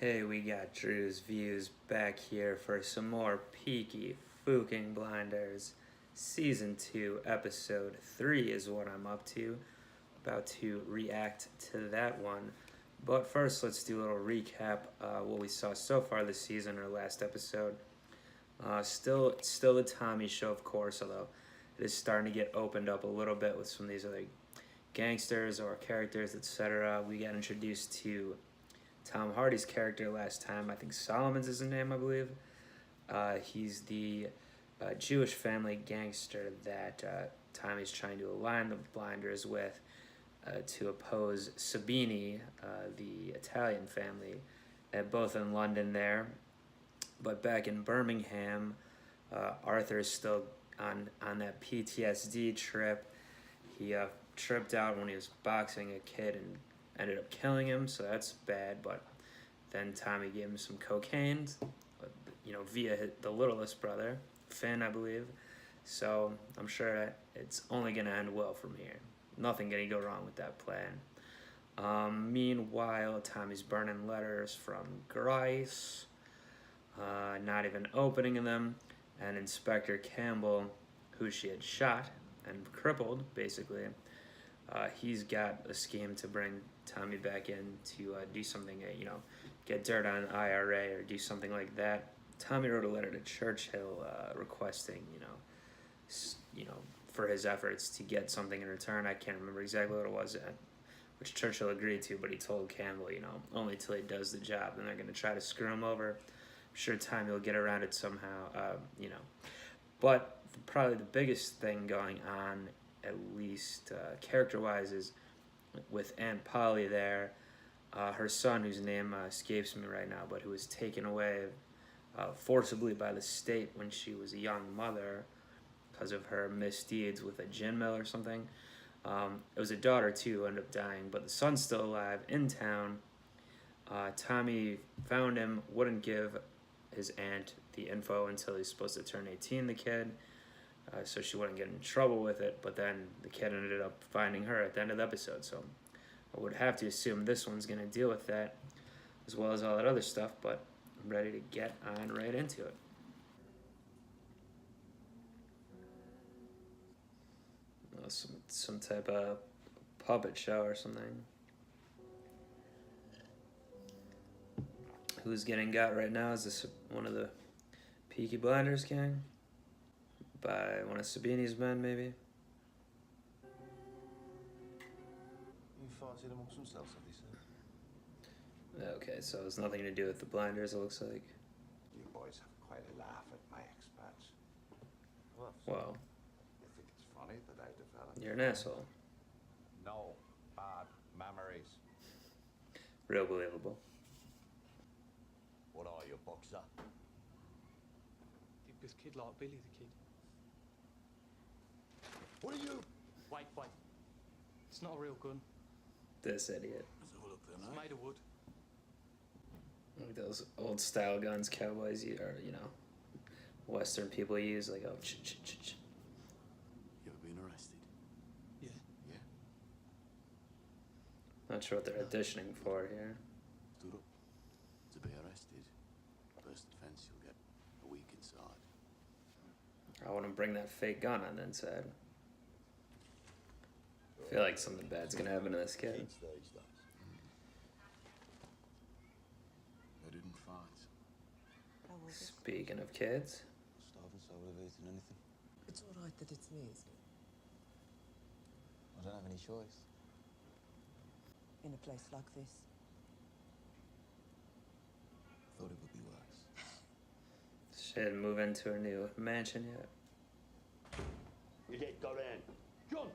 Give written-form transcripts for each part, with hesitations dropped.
Hey, we got Drewz Viewz back here for some more Peaky Fucking Blinders. Season 2, Episode 3 is what I'm up to. About to react to that one. But first, let's do a little recap what we saw so far this season, or last episode. Still the Tommy show, of course, although it is starting to get opened up a little bit with some of these other gangsters or characters, etc. We got introduced to Tom Hardy's character last time. I think Solomon's is his name, I believe. He's the Jewish family gangster that Tommy's trying to align the blinders with to oppose Sabini, the Italian family, both in London there. But back in Birmingham, Arthur is still on that PTSD trip. He tripped out when he was boxing a kid and ended up killing him, so that's bad. But then Tommy gave him some cocaine, via the littlest brother, Finn, I believe. So I'm sure that it's only going to end well from here. Nothing going to go wrong with that plan. Meanwhile, Tommy's burning letters from Grice, not even opening them, and Inspector Campbell, who she had shot and crippled, basically, he's got a scheme to bring Tommy back in to do something, get dirt on IRA or do something like that. Tommy wrote a letter to Churchill requesting, for his efforts to get something in return. I can't remember exactly what it was, which Churchill agreed to, but he told Campbell, only till he does the job, and they're going to try to screw him over. I'm sure Tommy will get around it somehow, But probably the biggest thing going on, at least character-wise, is with Aunt Polly there. Her son, whose name escapes me right now, but who was taken away forcibly by the state when she was a young mother because of her misdeeds with a gin mill or something. It was a daughter, too, who ended up dying, but the son's still alive in town. Tommy found him, wouldn't give his aunt the info until he's supposed to turn 18, the kid, so she wouldn't get in trouble with it, but then the kid ended up finding her at the end of the episode, so I would have to assume this one's going to deal with that, as well as all that other stuff, but I'm ready to get on right into it. Some type of puppet show or something. Who's getting got right now? Is this one of the Peaky Blinders gang? By one of Sabini's men, maybe? Okay, so it's nothing to do with the blinders, it looks like. You boys have quite a laugh at my expats. Wow. You think it's funny that I developed... You're an asshole. No, bad memories. Real believable. What are you, boxer? This kid like Billy the Kid. What are you? Wait. It's not a real gun. This idiot. Let's have a look then, It's made of wood. Like those old style guns cowboys, or Western people use, like, oh, ch-ch-ch-ch. You ever been arrested? Yeah. Yeah? Not sure what they're auditioning for here. Stood up. To be arrested. First offence, you'll get a week inside. I wouldn't bring that fake gun on the inside. I feel like something bad's gonna happen to this kid. They didn't fight. Speaking of kids. Starving, so I would have eaten anything. It's all right that it's me, isn't it? I don't have any choice. In a place like this. Thought it would be worse. She didn't move into her new mansion yet. You get got in. John!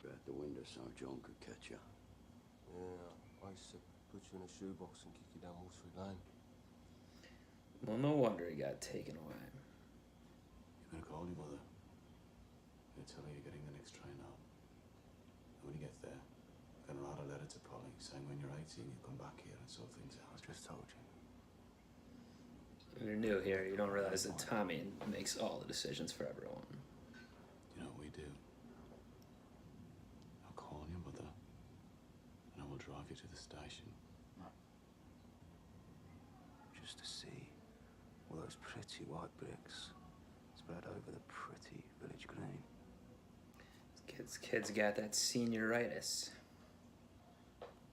Bet the window so John could catch you. Yeah, I used to put you in a shoebox and kick you down Wall Street Lane. Well, no wonder he got taken away. You're gonna call your mother. You'll tell her you're getting the next train out. And when you get there, you're gonna write a letter to Polly saying when you're 18 you come back here and sort things out. I just told you. When you're new here, you don't realize that Tommy makes all the decisions for everyone. You know what we do? I'll call your mother you to the station. Just to see all those pretty white bricks spread over the pretty village green. Kids got that senioritis.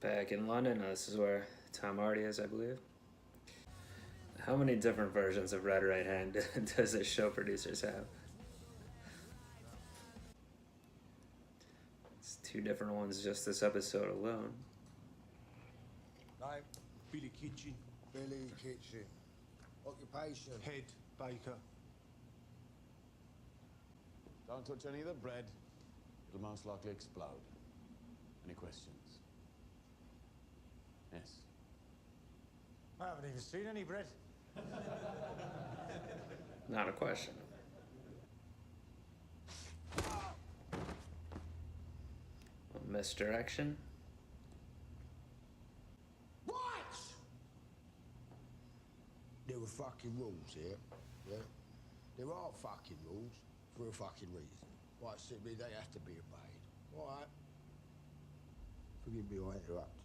Back in London, this is where Tom Hardy is, I believe. How many different versions of Red Right Hand does this show producers have? It's 2 different ones just this episode alone. Name? Billy Kitchen. Billy Kitchen. Occupation? Head baker. Don't touch any of the bread. It'll most likely explode. Any questions? Yes. I haven't even seen any bread. Not a question. Misdirection. What? There were fucking rules here, yeah? There are fucking rules for a fucking reason. Right, simply they have to be obeyed. All right? Forgive me, I interrupted.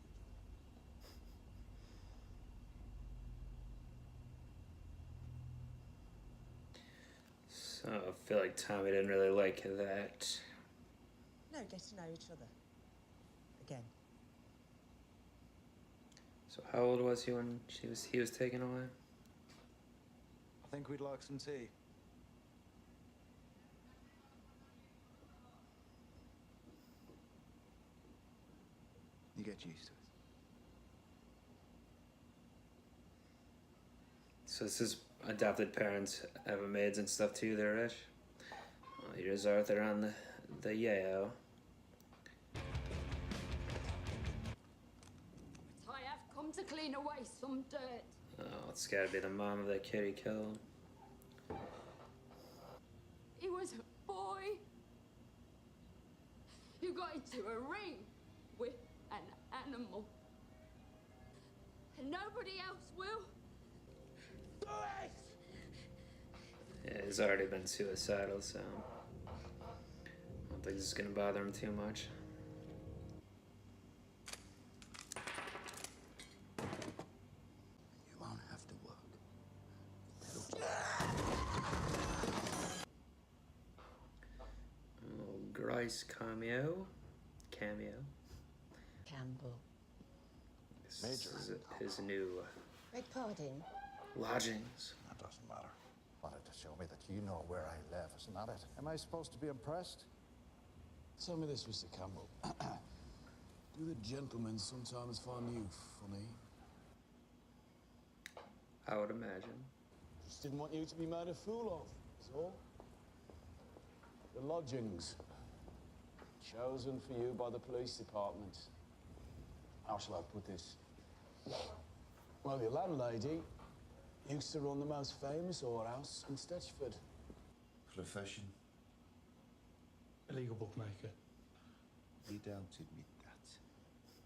So I feel like Tommy didn't really like that. No, get to know each other. Again. So how old was he when he was taken away? I think we'd like some tea. You get used to it. So this is adopted parents having maids and stuff too, they're rich. Well, here's Arthur on the yayo. I have come to clean away some dirt. Oh, it's gotta be the mom of that kid he killed. He was a boy who got into a ring with an animal. And nobody else will do it! Yeah, he's already been suicidal, so I don't think this is gonna bother him too much. You won't have to work. Oh, Grice cameo. Campbell. This is his new Beg pardon? lodgings. That doesn't matter. Wanted to show me that you know where I live, isn't that it? Am I supposed to be impressed? Tell me this, Mr. Campbell. Do the gentlemen sometimes find you funny? I would imagine. Just didn't want you to be made a fool of, that's all. The lodgings. Chosen for you by the police department. How shall I put this? Well, your landlady used to run the most famous whorehouse in Stetchford. Profession? Illegal bookmaker. You don't admit that.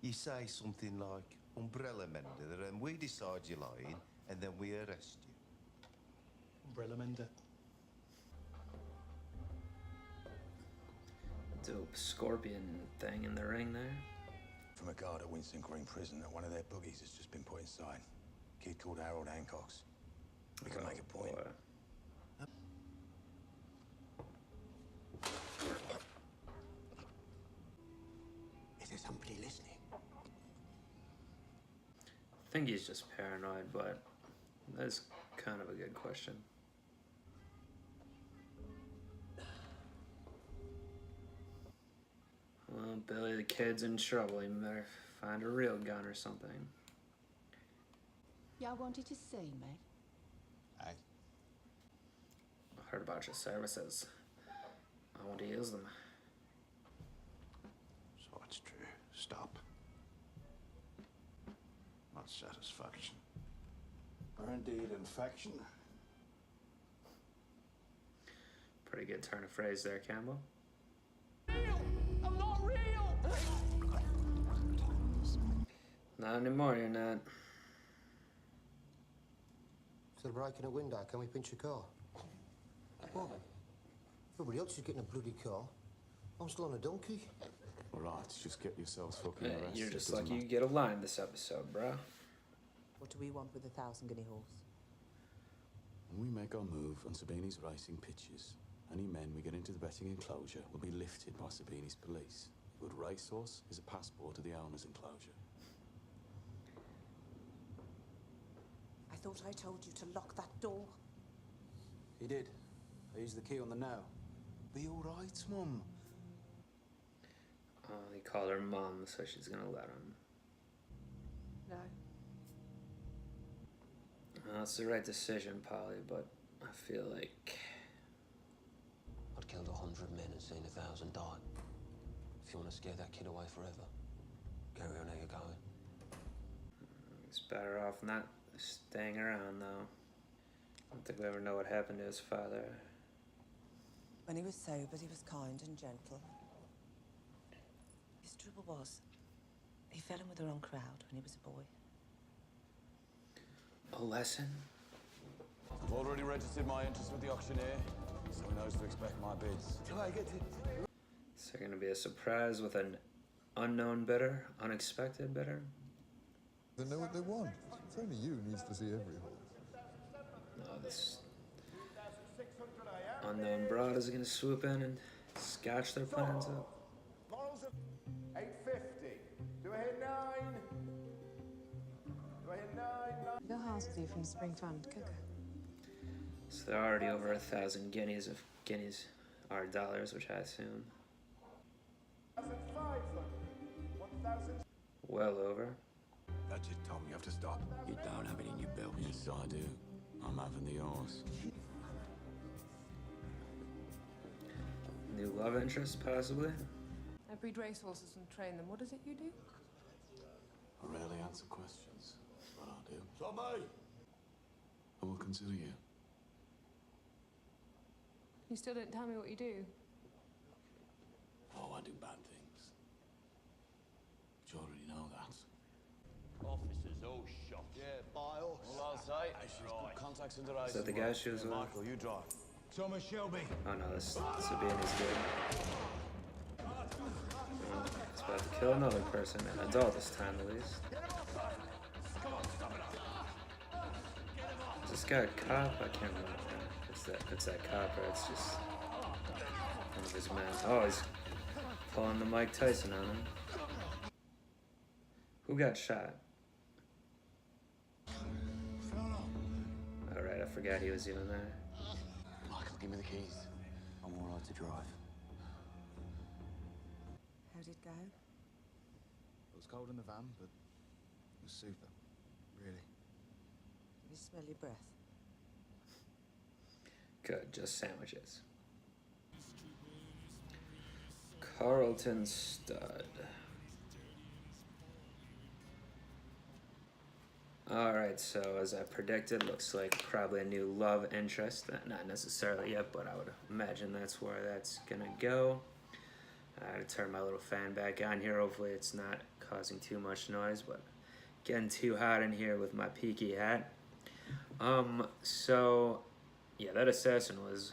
You say something like umbrella mender, and we decide you're lying, and then we arrest you. Umbrella mender. Dope scorpion thing in the ring there. From a guard at Winston Green Prison that one of their boogies has just been put inside. Kid called Harold Hancock's. We can make a point. Boy. Is there somebody listening? I think he's just paranoid, but that's kind of a good question. Well, Billy the kid's in trouble. He better find a real gun or something. Y'all wanted to see me? Aye. I heard about your services. I want to use them. So it's true. Stop. Not satisfaction. Or indeed infection. Pretty good turn of phrase there, Campbell. I'm not real! Not anymore, you're not. Still breaking a window, can we pinch a car? What? Everybody else is getting a bloody car. I'm still on a donkey. Alright, just get yourselves fucking arrested. You're just doesn't lucky you matter. get a line this episode, bro. What do we want with 1,000 guinea hogs? When we make our move on Sabini's racing pitches, any men we get into the betting enclosure will be lifted by Sabini's police. A good racehorse is a passport to the owner's enclosure. I thought I told you to lock that door. He did. I used the key on the nail. Be all right, Mum. He called her mom, so she's gonna let him. No. It's the right decision, Polly, but I feel like I'd killed 100 men and seen 1,000 die. If you want to scare that kid away forever, carry on how you're going. he's better off not staying around, though. I don't think we ever know what happened to his father. When he was sober, he was kind and gentle. His trouble was, he fell in with the wrong crowd when he was a boy. A lesson? I've already registered my interest with the auctioneer, so he knows to expect my bids. Is there gonna be a surprise with an unknown bidder, unexpected bidder? They know what they want. It's only you who needs to see every horse. No, this unknown broad is gonna swoop in and scotch their plans up. Morals of 850. Do I hear 9? Do I hear 9? Bill House with you from the Spring Fund, Cooker. So there are already over 1,000 guineas, if guineas are dollars, which I assume. 1,500. 1,000. Well over. That's it, Tom. You have to stop. You don't have it in your belt. Yes, I do. I'm having the horse. New love interest, possibly? I breed racehorses and train them. What is it you do? I rarely answer questions. That's what I do. Tommy! I will consider you. You still don't tell me what you do. Oh, I do bad things. But you already know that. Officers, all shot. Yeah, by us. All I'll say, she's good contacts in the race. Is that the guy she was with? Michael, you drive. Thomas Shelby. Oh no, this Sabini's good. He's about to kill another person, an adult this time at least. Is this guy a cop? I can't remember. It's that cop, or it's just one of his men. Oh, he's pulling the Mike Tyson on him. Who got shot? Alright, I forgot he was even there. Michael, give me the keys. I'm all right to drive. How'd it go? It was cold in the van, but it was super. Really. Can you smell your breath? Good, just sandwiches. Carlton Stud. Alright, so as I predicted, looks like probably a new love interest. Not necessarily yet, but I would imagine that's where that's gonna go. I gotta turn my little fan back on here. Hopefully it's not causing too much noise, but getting too hot in here with my Peaky hat. So yeah, that assassin was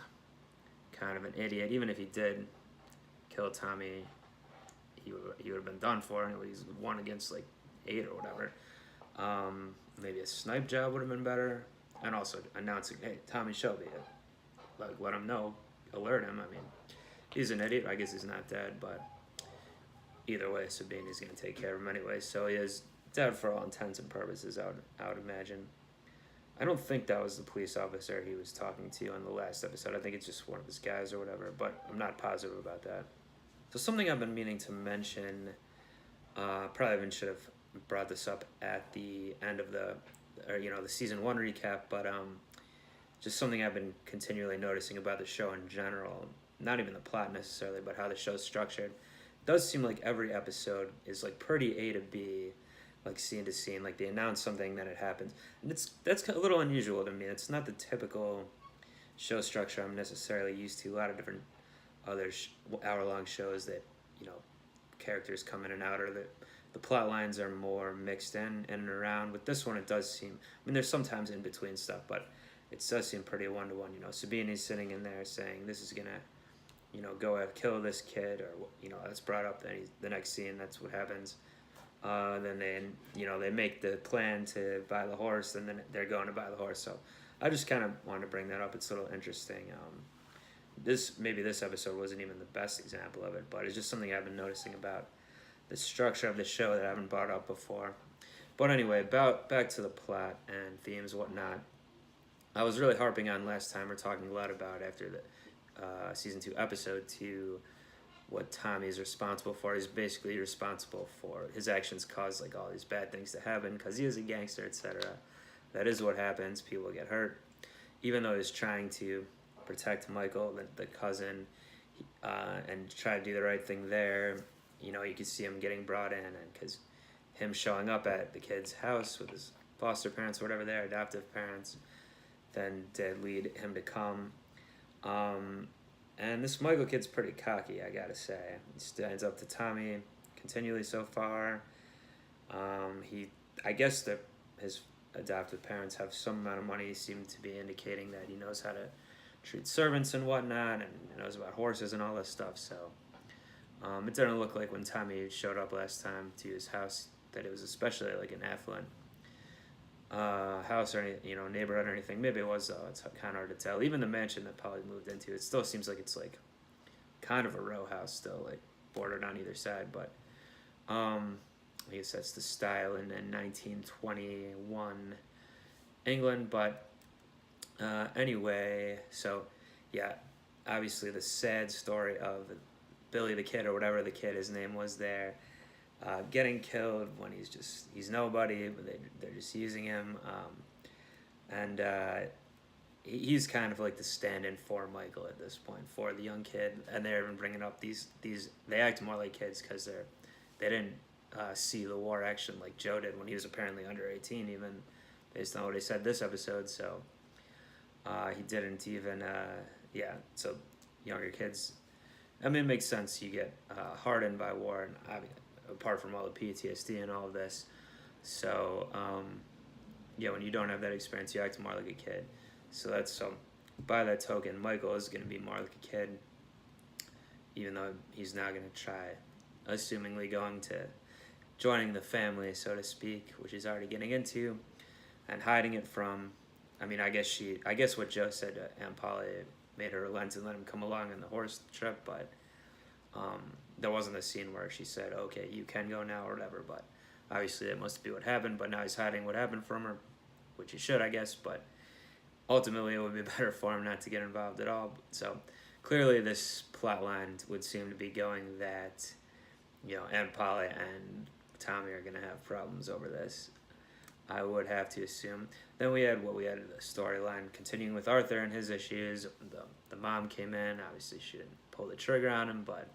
kind of an idiot. Even if he did kill Tommy, he would have been done for. Anyway, he's 1 against like 8 or whatever. Maybe a snipe job would have been better, and also announcing, hey, Tommy Shelby, like let him know, alert him. I mean, he's an idiot. I guess he's not dead, but either way, Sabini's gonna take care of him anyway. So he is dead for all intents and purposes. I would imagine. I don't think that was the police officer he was talking to on the last episode. I think it's just one of his guys or whatever, but I'm not positive about that. So something I've been meaning to mention, probably even should have brought this up at the end of the season 1 recap, but just something I've been continually noticing about the show in general. Not even the plot necessarily, but how the show's structured. It does seem like every episode is like pretty A to B, like scene to scene. Like they announce something, then it happens, and that's a little unusual to me. It's not the typical show structure I'm necessarily used to. A lot of different other hour-long shows that characters come in and out, or the plot lines are more mixed in and around. With this one, it does seem, I mean, there's sometimes in between stuff, but it does seem pretty one-to-one. Sabini's sitting in there saying this is gonna, go kill this kid, or that's brought up. Then the next scene, that's what happens. Then they make the plan to buy the horse, and then they're going to buy the horse. So I just kind of wanted to bring that up. It's a little interesting. Maybe this episode wasn't even the best example of it, but it's just something I've been noticing about the structure of the show that I haven't brought up before. But anyway, back to the plot and themes, whatnot. I was really harping on last time, or talking a lot about after the season 2, episode 2, what Tommy's responsible for. He's basically responsible for his actions cause like all these bad things to happen because he is a gangster, etc. That is what happens. People get hurt, even though he's trying to protect Michael, the cousin, and try to do the right thing there. You can see him getting brought in, and because him showing up at the kid's house with his foster parents, or whatever their adoptive parents, then did lead him to come. And this Michael kid's pretty cocky, I gotta say. He stands up to Tommy continually so far. I guess his adoptive parents have some amount of money. He seemed to be indicating that he knows how to treat servants and whatnot, and knows about horses and all this stuff. So it didn't look like when Tommy showed up last time to his house that it was especially like an affluent house or any, neighborhood or anything. Maybe it was, though. It's kind of hard to tell. Even the mansion that Polly moved into, it still seems like it's like kind of a row house still, like bordered on either side. But I guess that's the style in 1921 England. But anyway, so yeah, obviously the sad story of Billy the Kid, or whatever the kid, his name was there, getting killed when he's nobody, but they're just using him, and he's kind of like the stand-in for Michael at this point, for the young kid. And they're even bringing up these they act more like kids because they didn't see the war action like Joe did when he was apparently under 18, even based on what he said this episode. So he didn't even so younger kids, I mean, it makes sense. You get hardened by war, and apart from all the PTSD and all of this. So, when you don't have that experience, you act more like a kid. So by that token, Michael is going to be more like a kid, even though he's now going to try, assumingly joining the family, so to speak, which he's already getting into, and hiding it from, I guess what Joe said to Aunt Polly made her relent and let him come along on the horse trip, but there wasn't a scene where she said, okay, you can go now or whatever. But obviously that must be what happened. But now he's hiding what happened from her, which he should, I guess. But ultimately it would be better for him not to get involved at all. So clearly this plot line would seem to be going that Aunt Polly and Tommy are going to have problems over this, I would have to assume. Then we had the storyline continuing with Arthur and his issues. The mom came in. Obviously she didn't pull the trigger on him, but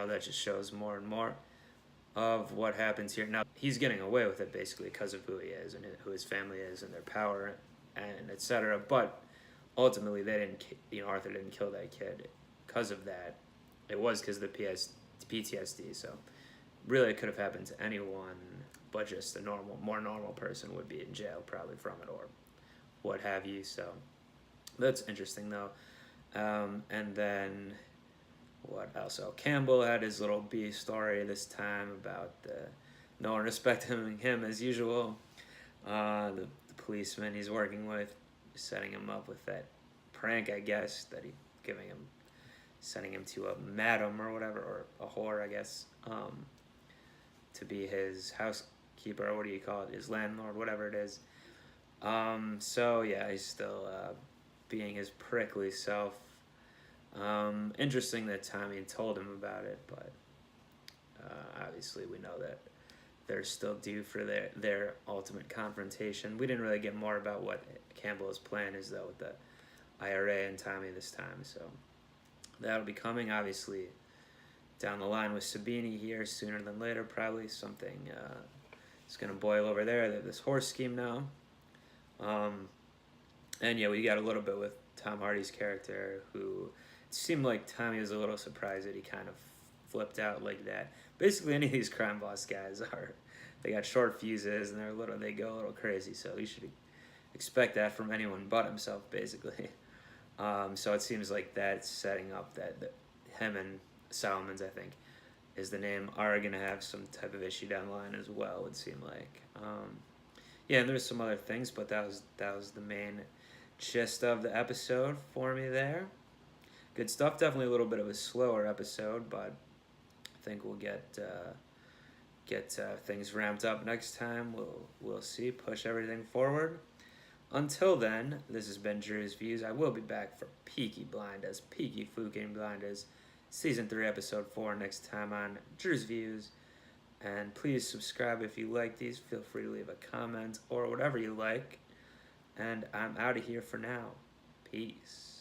that just shows more and more of what happens here. Now he's getting away with it basically because of who he is and who his family is and their power and etc. But ultimately Arthur didn't kill that kid because of that. It was because of the PTSD. So really it could have happened to anyone, but just a more normal person would be in jail probably from it or what have you. So that's interesting though. And then what else? So Campbell had his little B story this time about no one respecting him as usual. The policeman he's working with, setting him up with that prank, I guess, that sending him to a madam or whatever, or a whore, I guess, to be his housekeeper, or what do you call it, his landlord, whatever it is. So yeah, he's still being his prickly self. Interesting that Tommy told him about it, but obviously we know that they're still due for their ultimate confrontation. We didn't really get more about what Campbell's plan is though with the IRA and Tommy this time, so that'll be coming obviously down the line with Sabini here sooner than later. Probably something is going to boil over there. They have this horse scheme now. And yeah, we got a little bit with Tom Hardy's character, who it seemed like Tommy was a little surprised that he kind of flipped out like that. Basically, any of these crime boss guys they got short fuses and they go a little crazy. So you should expect that from anyone but himself, basically. So it seems like that's setting up that him and Solomon's, I think, is the name, are going to have some type of issue down the line as well, it would seem like. Yeah, and there's some other things, but that was the main gist of the episode for me there. Good stuff. Definitely a little bit of a slower episode, but I think we'll get things ramped up next time. We'll see. Push everything forward. Until then, this has been Drewz Viewz. I will be back for Peaky Blinders, Peaky Fucking Blinders, Season 3, Episode 4 next time on Drewz Viewz. And please subscribe if you like these. Feel free to leave a comment or whatever you like. And I'm out of here for now. Peace.